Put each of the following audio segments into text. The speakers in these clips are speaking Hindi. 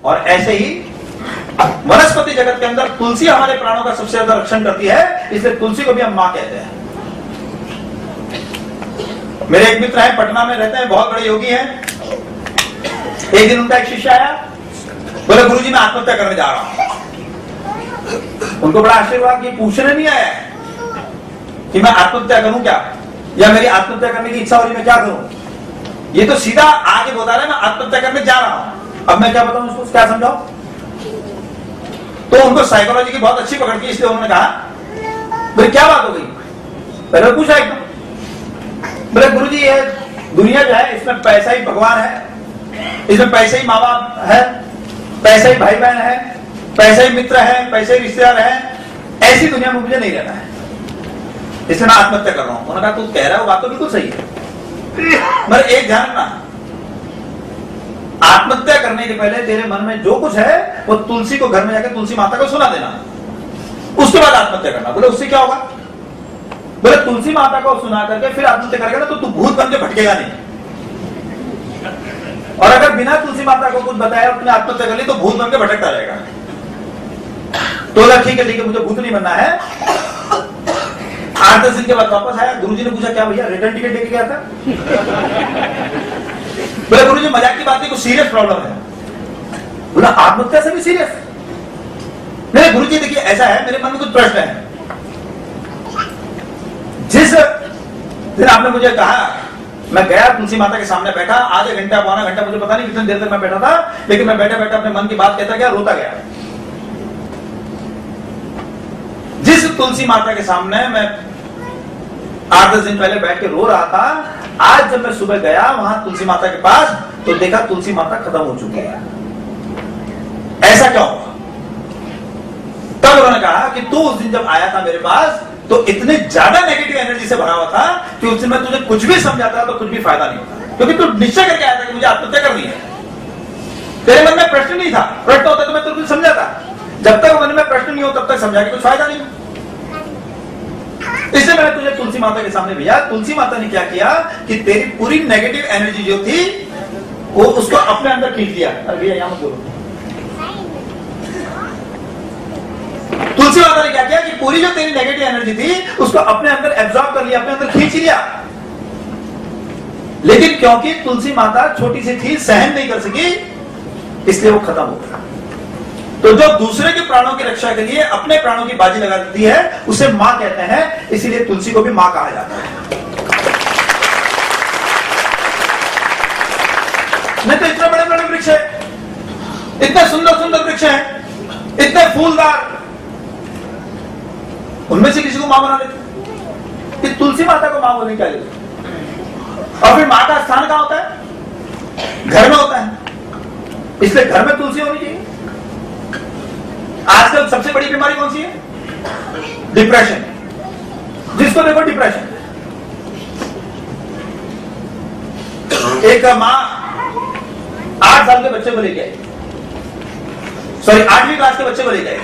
और ऐसे ही वनस्पति जगत के अंदर तुलसी हमारे प्राणों का सबसे ज्यादा रक्षण करती है, इसलिए तुलसी को भी हम मां कहते हैं। मेरे एक मित्र हैं, पटना में रहते हैं, बहुत बड़े योगी हैं। एक दिन उनका एक शिष्य आया, बोले गुरुजी मैं आत्महत्या करने जा रहा हूं। उनको बड़ा आश्चर्य हुआ कि पूछने नहीं आया है कि मैं आत्महत्या करूं क्या, या मेरी आत्महत्या करने की इच्छा हो रही, मैं क्या करूं। ये तो सीधा आगे बता रहे मैं आत्महत्या करने जा रहा हूं। अब मैं क्या बताऊं उसको, क्या समझाऊं। तो उनको साइकोलॉजी की बहुत अच्छी पकड़ की, इसलिए उन्होंने कहा बोले क्या बात हो गई। पहले पूछा एकदम, बोले गुरुजी ये दुनिया जो है इसमें पैसा ही भगवान है, इसमें पैसे ही माँ बाप है, पैसा ही भाई बहन है, पैसा ही मित्र है, पैसे ही रिश्तेदार है, ऐसी दुनिया में मुझे नहीं रहना है, इसलिए मैं आत्महत्या कर रहा हूं। उन्होंने कहा तू कह रहा है वो बात तो बिल्कुल सही है, मगर एक ध्यान रखना, आत्महत्या करने के पहले तेरे मन में जो कुछ है वो तुलसी को घर में जाकर तुलसी माता को सुना देना, उसके बाद आत्महत्या करना। बोले उससे क्या होगा। बोले तुलसी माता को सुना करके फिर आत्महत्या करेगा ना तो तू भूत बन के भटकेगा नहीं, और अगर बिना तुलसी माता को कुछ बताया और आत्महत्या कर ली तो भूत बन के भटकता रहेगा। तो ठीक है मुझे भूत नहीं बनना है। 8-10 दिन के बाद वापस आया, गुरुजी ने पूछा क्या भैया रिटर्न टिकट लेके गया था। बोले गुरुजी मजाक की बात नहीं, कुछ सीरियस प्रॉब्लम है। बोला आत्महत्या से भी सीरियस। मेरे गुरुजी देखिए ऐसा है, मेरे मन में कुछ प्रश्न है। जिस दिन आपने मुझे कहा, मैं गया तुलसी माता के सामने बैठा, आधे घंटा पौना घंटा, मुझे पता नहीं कितनी देर तक मैं बैठा था, लेकिन मैं बैठे बैठे अपने मन की बात कहता गया, रोता गया। जिस तुलसी माता के सामने मैं 8-10 दिन पहले बैठ के रो रहा था, आज जब मैं सुबह गया वहां तुलसी माता के पास तो देखा तुलसी माता खत्म हो चुकी है। ऐसा क्यों हुआ। तब उन्होंने कहा कि तू उस दिन जब आया था मेरे पास तो इतने ज्यादा नेगेटिव एनर्जी से भरा हुआ था कि उस दिन मैं तुझे कुछ भी समझाता तो कुछ भी फायदा नहीं होता, क्योंकि तू निश्चय करके आया था कि मुझे आत्महत्या करनी है। तेरे मन में प्रश्न नहीं था, प्रश्न होता तो मैं तुझे समझाता। जब तक मन में प्रश्न नहीं हो तब तक समझा के कुछ फायदा नहीं। इसलिए मैंने तुझे तुलसी माता के सामने भेजा। तुलसी माता ने क्या किया कि तेरी पूरी नेगेटिव एनर्जी जो थी वो उसको अपने अंदर खींच लिया। अरे भैया यहां मत बोलो। तुलसी माता ने क्या किया कि पूरी जो तेरी नेगेटिव एनर्जी थी उसको अपने अंदर एब्जॉर्ब कर लिया, अपने अंदर खींच लिया। लेकिन क्योंकि तुलसी माता छोटी सी थी, सहन नहीं कर सकी, इसलिए वो खत्म हो गया। तो जो दूसरे के प्राणों की रक्षा के लिए अपने प्राणों की बाजी लगा देती है उसे मां कहते हैं, इसीलिए तुलसी को भी मां कहा जाता है। नहीं तो इतने बड़े बड़े वृक्ष है, इतने सुंदर सुंदर वृक्ष हैं, इतने फूलदार, उनमें से किसी को मां बना लेते कि तुलसी माता को मां बोलने क्या लेते। और फिर मां का स्थान कहां होता है, घर में होता है, इसलिए घर में तुलसी होनी चाहिए। आजकल सबसे बड़ी बीमारी कौन सी है, डिप्रेशन। जिसको देखो डिप्रेशन। एक मां 8 साल के बच्चे को लेके आई, सॉरी 8वीं क्लास के बच्चे को लेके आई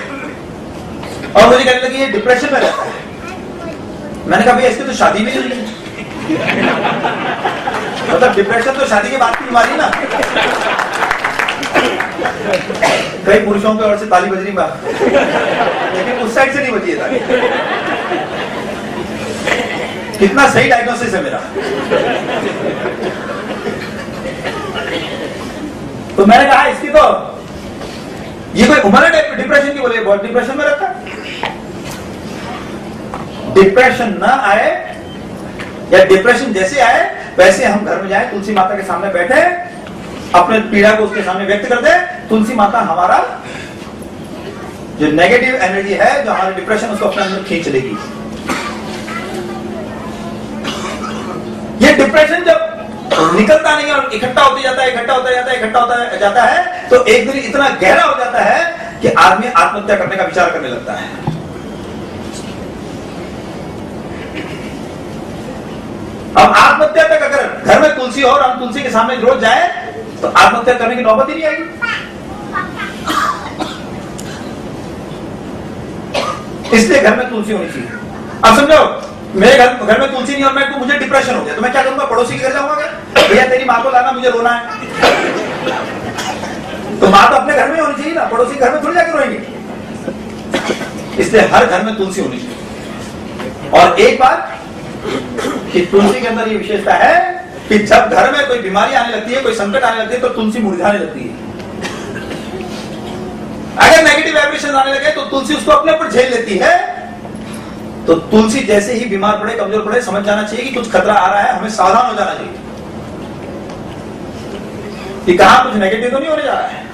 और मुझे कहने लगी ये डिप्रेशन में रहता है। मैंने कहा भैया इसकी तो शादी भी नहीं हुई। मतलब डिप्रेशन तो शादी के बाद की बीमारी ना। कई पुरुषों के ओर से ताली बज रही बात, लेकिन उस साइड से नहीं बजी है ताली। कितना सही डायग्नोसिस है मेरा। तो मैंने कहा इसकी तो ये कोई उम्र है डिप्रेशन की, बोले बहुत डिप्रेशन में रहता है। डिप्रेशन ना आए या डिप्रेशन जैसे आए वैसे हम घर में जाए, तुलसी माता के सामने बैठे, अपने पीड़ा को उसके सामने व्यक्त कर दे। तुलसी माता हमारा जो नेगेटिव एनर्जी है, जो हमारा डिप्रेशन, उसको अपने अंदर खींच लेगी। ये डिप्रेशन जब निकलता नहीं और इकट्ठा होते जाता है, इकट्ठा होता जाता है, इकट्ठा होता जाता है, तो एक दिन इतना गहरा हो जाता है कि आदमी आत्महत्या करने का विचार करने लगता है। अब आत्महत्या तक अगर घर में तुलसी हो और हम तुलसी के सामने रोज जाए तो आत्महत्या करने की नौबत ही नहीं आएगी। इसलिए घर में तुलसी होनी चाहिए। अब समझो मेरे घर में तुलसी नहीं और मैं मुझे डिप्रेशन हो गया तो मैं क्या करूंगा, पड़ोसी के घर जाऊंगा, भैया तेरी मां को लाना, मुझे रोना है। तो तो माँ तो अपने घर में होनी चाहिए ना, पड़ोसी घर में थोड़ी जाके रोएंगे। इसलिए हर घर में तुलसी होनी चाहिए। और एक बात कि तुलसी के अंदर ये विशेषता है कि जब घर में कोई बीमारी आने लगती है, कोई संकट आने लगती है, तो तुलसी मुरझाने लगती है। अगर नेगेटिव वाइब्रेशन आने लगे तो तुलसी उसको अपने ऊपर झेल लेती है। तो तुलसी जैसे ही बीमार पड़े, कमजोर पड़े, समझ जाना चाहिए कि कुछ खतरा आ रहा है, हमें सावधान हो जाना चाहिए कि कहां कुछ नेगेटिव तो नहीं होने जा रहा है।